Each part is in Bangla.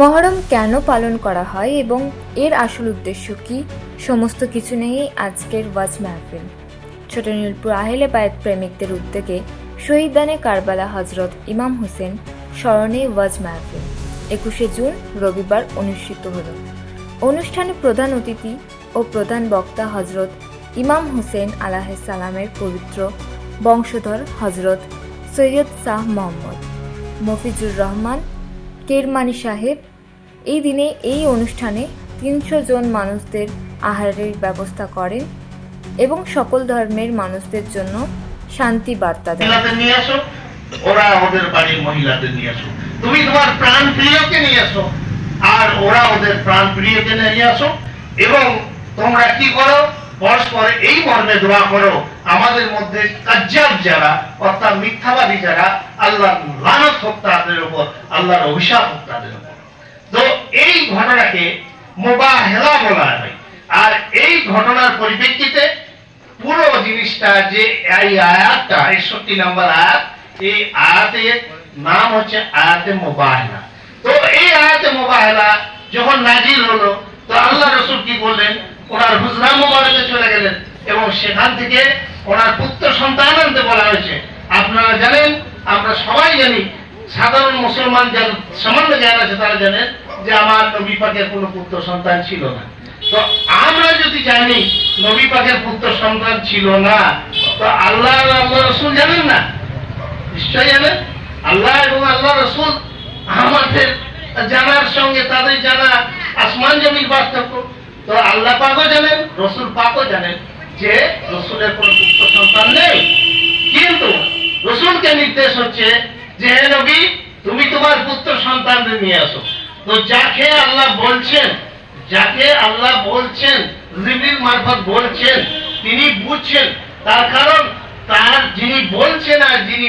মহরম কেন পালন করা হয় এবং এর আসল উদ্দেশ্য কি, সমস্ত কিছু নিয়েই আজকের ওয়াজ মাহফিল। ছোট নীলপুর আহলে বায়াত প্রেমিকদের উদ্যোগে শহীদানে কারবালা হজরত ইমাম হোসেন স্মরণে ওয়াজ মাহফিল 21শে জুন রবিবার অনুষ্ঠিত হল। অনুষ্ঠানে প্রধান অতিথি ও প্রধান বক্তা হজরত ইমাম হোসেন আলাইহিস সালামের পবিত্র বংশধর হজরত সৈয়দ শাহ মোহাম্মদ মফিজুর রহমান কেরমানি সাহেব। এই দিনে এই অনুষ্ঠানে ৩০০ জন মানুষদের আহারের ব্যবস্থা করেন এবং সকল ধর্মের মানুষদের জন্য শান্তি বার্তা দেন। নিয়ে আসো, ওরা ওদের বাড়ির মহিলাদের নিয়ে আসো, তুমি তোমার প্রাণ প্রিয়কে নিয়ে আসো আর ওরা ওদের প্রাণ প্রিয়কে নিয়ে আসো, এবং তোমরা কি করো, পরস্পর এই মর্মে দোয়া করো, আমাদের মধ্যে কাজ্জাব যারা অর্থাৎ মিথ্যাবাদী যারা, আল্লাহর লানত হোক তাদের উপর, আল্লাহর অভিশাপ হোক তাদের উপর। তো এই ঘটনাকে মুবাহেলা বলা হয়। আর এই ঘটনার পরিপ্রেক্ষিতে পুরো জিনিসটা যে এই আয়াতটা ৬১ নম্বর আয়াত, এই আয়াতের নাম হচ্ছে আয়াতে মুবাহেলা। তো এই আয়াতে মুবাহেলা যখন নাজিল হলো, তো আল্লাহ রাসূল কি বললেন, ওনার হুজরা মুবারকে চলে গেলেন এবং সেখান থেকে ওনার পুত্র সন্তান আনতে বলা হয়েছে। আপনারা জানেন, আমরা সবাই জানি, সাধারণ মুসলমান যারা সামান্য জ্ঞান আছে তারা জানেন যে আমার নবী পাকের কোনো পুত্র সন্তান ছিল না। তো আমরা যদি জানি নবী পাকের পুত্র সন্তান ছিল না, তো আল্লাহ রাসূল জানেন না? নিশ্চয় জানেন। আল্লাহ এবং আল্লাহ রাসূল আমাদের জানার সঙ্গে তাদের জানা আসমান জমির পার্থক্য। তো আল্লাহ পাকও জানেন, রাসূল পাকও জানেন যে রাসূলের কোনো পুত্র সন্তান নেই, কিন্তু রাসূলকে নির্দেশ হচ্ছে যে হে নবী, তুমি তোমার পুত্র সন্তানদের নিয়ে আসো। তো যাকে আল্লাহ বলছেন জিবরিল মারফত বলছেন, তিনি বুঝছেন, তার কারণ তার যিনি বলছেন আর যিনি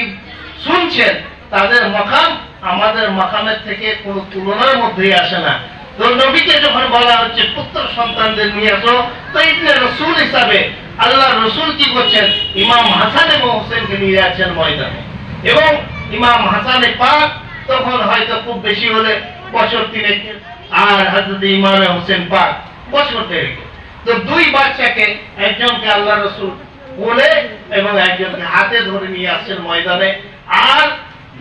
শুনছেন তাদের মাকাম আমাদের মাকামের থেকে কোনো তুলনার মধ্যেই আসে না। তো নবীকে যখন বলা হচ্ছে পুত্র সন্তানদের নিয়ে আসো, তো ইবনে রাসূল হিসাবে আল্লাহ রাসূল কি করছেন, ইমাম হাসান এবং হোসেনকে নিয়ে যাচ্ছেন ময়দানে, এবং ইমাম হাসানে পাক তখন হয়তো খুব বেশি হলে বছর ৩ আর হযরত ইমাম হোসেন পাক বছর ১.৫। তো দুই বাচ্চাকে, একজনকে আল্লাহ রাসূল কোলে এবং একজনকে হাতে ধরে নিয়ে আসছেন ময়দানে। আর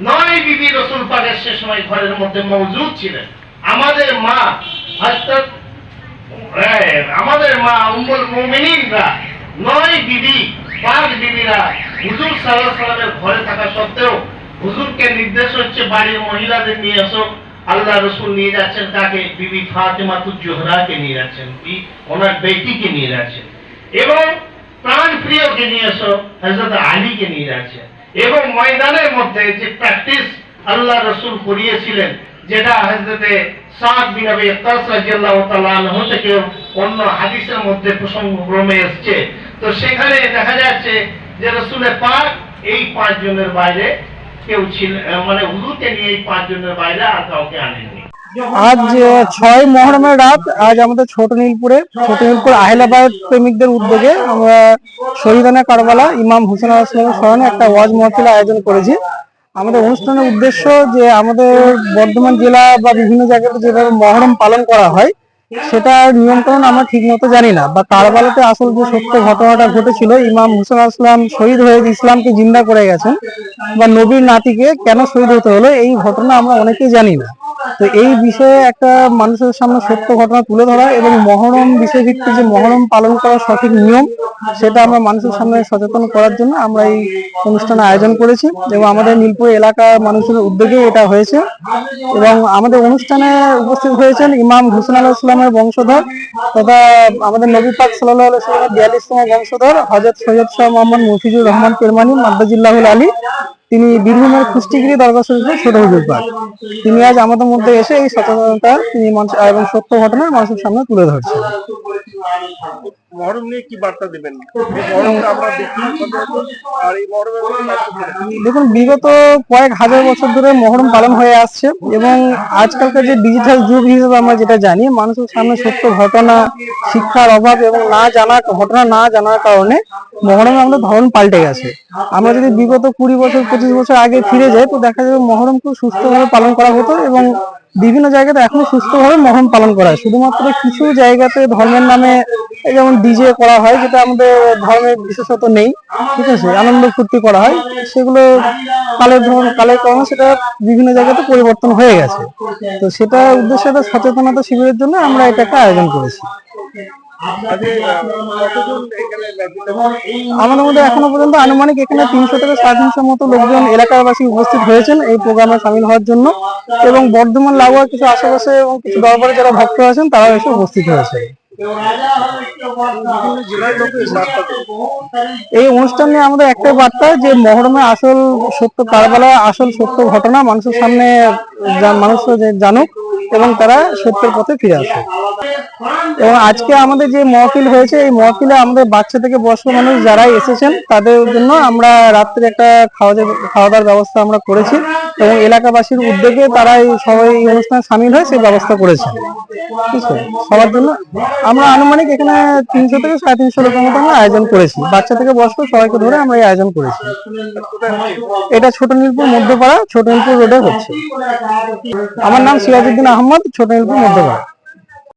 ৯ বিবি রাসূল পাকের সে সময় ঘরের মধ্যে মওজুদ ছিলেন। আমাদের মা উম্মুল মুমিনিনরা ৯ বিবি, ৫ বিবিরা হুজুর সাল্লাল্লাহু আলাইহি ওয়াসাল্লামের ঘরে থাকা সত্ত্বেও হুজুরকে নির্দেশ হচ্ছে বাড়ির মহিলাদের নিয়ে আসো। আল্লাহ রাসূল নিয়ে যাচ্ছেন তাকে, বিবি ফাতেমাতুজ জোহরাকে নিয়ে যাচ্ছেন, ওনার বেটিকে নিয়ে যাচ্ছেন, এবং প্রাণ প্রিয়কে নিয়ে আসো, হযরত আলীকে নিয়ে যাচ্ছেন। এবং ময়দানের মধ্যে যে প্র্যাকটিস আল্লাহ রাসূল করিয়েছিলেন, যেটা হযরতে সাদ বিন আবি ওয়াক্কাস রাদিয়াল্লাহু তাআলা আনহু থেকে অন্য হাদিসের মধ্যে প্রসঙ্গক্রমে এসেছে। তো সেখানে দেখা যাচ্ছে যে রাসূলের পাক এই ৫ জনের বাইরে কেউ ছিল, মানে হুজুরকে নিয়ে এই ৫ জনের বাইরে আর কাউকে আনেননি। আজ ৬ মহরমের রাত, আজ আমাদের ছোট নীলপুর আহলে বায়াত প্রেমিকদের উদ্যোগে আমরা শহীদানে কারবালা ইমাম হোসেন আলাইহিস সালামের স্মরণে একটা ওয়াজ মাহফিল আয়োজন করেছি। আমাদের অনুষ্ঠানের উদ্দেশ্য যে আমাদের বর্ধমান জেলা বা বিভিন্ন জায়গাতে যেভাবে মহরম পালন করা হয় সেটার নিয়মকানুন আমরা ঠিক মতো জানি না, বা কারবালাতে আসল যে সত্য ঘটনাটা ঘটেছিল, ইমাম হোসেন আলাইহিস সালাম শহীদ হয়ে ইসলামকে জিন্দা করে গেছেন, বা নবীর নাতিকে কেন শহীদ হতে হলো, এই ঘটনা আমরা অনেকেই জানি না। তো এই বিষয়ে একটা মানুষের সামনে সত্য ঘটনা তুলে ধরা এবং মহরম বিষয়ভিত্তিক যে মহরম পালন করার সঠিক নিয়ম সেটা আমরা মানুষের সামনে সচেতন করার জন্য আমরা এই অনুষ্ঠানের আয়োজন করেছি, এবং আমাদের নীলপুর এলাকার মানুষের উদ্যোগে এটা হয়েছে। এবং আমাদের অনুষ্ঠানে উপস্থিত হয়েছেন ইমাম হোসেন আলাইহিস সালামের বংশধর তথা আমাদের নবী পাক সাল্লাল্লাহু আলাইহি ওয়াসাল্লামের ৪২তম বংশধর হযরত সৈয়দ শাহ মোহাম্মদ মফিজুর রহমান কেরমানি মাদ্দাজিল্লাহুল আলী। তিনি বীরভূমের কুষ্টিগিরি দরগা শরীফের ছোট হুজুর পাক। তিনি আজ আমাদের মধ্যে এসে এই সচেতনতা তিনি এবং সত্য ঘটনা মানুষের সামনে তুলে ধরছেন। মহরম নিয়ে কি বার্তা দিবেন? দেখুন, বিগত কয়েক হাজার বছর ধরে মহরম পালন হয়ে আসছে, এবং আজকালকার যে ডিজিটাল যুগ হিসেবে আমরা যেটা জানি, মানুষের সামনে সত্য ঘটনা, শিক্ষার অভাব এবং ঘটনা না জানার কারণে মহরমে আমাদের ধরন পাল্টে গেছে। আমরা যদি বিগত 20 বছর 25 বছর আগে ফিরে যাই, তো দেখা যাবে মহরম খুব সুস্থভাবে পালন করা হতো এবং বিভিন্ন জায়গাতে এখনো সুস্থভাবে মহরম পালন করা হয়। শুধুমাত্র কিছু জায়গাতে ধর্মের নামে এই যেমন ডিজে করা হয়, যেটা আমাদের ধর্মের বিশেষত নেই, ঠিক আছে, আনন্দ ফুর্তি করা হয়, সেগুলো কালের ক্রমে সেটা বিভিন্ন জায়গাতে পরিবর্তন হয়ে গেছে। তো সেটা উদ্দেশ্যে একটা সচেতনতা শিবিরের জন্য আমরা এটা একটা আয়োজন করেছি। আমাদের মধ্যে এখনো পর্যন্ত আনুমানিক এখানে 300 থেকে 350 মতো লোকজন এলাকাবাসী উপস্থিত হয়েছেন এই প্রোগ্রামে সামিল হওয়ার জন্য, এবং বর্ধমান লাগোয়া কিছু আশেপাশে এবং কিছু দরবারে যারা ভক্ত আছেন তারাও এসে উপস্থিত হয়েছে। এই অনুষ্ঠান নিয়ে আমাদের একটাই বার্তা, যে মহরমের আসল সত্য, কারবালার আসল সত্য ঘটনা মানুষের সামনে মানুষ জানুক এবং তারা সত্যের পথে ফিরে আসে। এবং আজকে আমাদের যে মহফিল হয়েছে, এই মহফিলে আমাদের বাচ্চা থেকে বয়স্ক মানুষ যারাই এসেছেন তাদের জন্য আমরা রাত্রে একটা খাওয়া দাওয়ার ব্যবস্থা আমরা করেছি, এবং এলাকাবাসীর উদ্যোগে তারা সবাই এই অনুষ্ঠানে সামিল হয় সেই ব্যবস্থা করেছে। ঠিক আছে, সবার জন্য আমরা আনুমানিক এখানে 300 থেকে 350 লোকের মতো আমরা আয়োজন করেছি, বাচ্চা থেকে বয়স্ক সবাইকে ধরে আমরা এই আয়োজন করেছি। এটা ছোট নীলপুর মধ্যপাড়া, ছোট নীলপুর রোডে হচ্ছে। আমার নাম সিরাজউদ্দিন আহমদ, ছোট নীলপুর মধ্যপাড়া।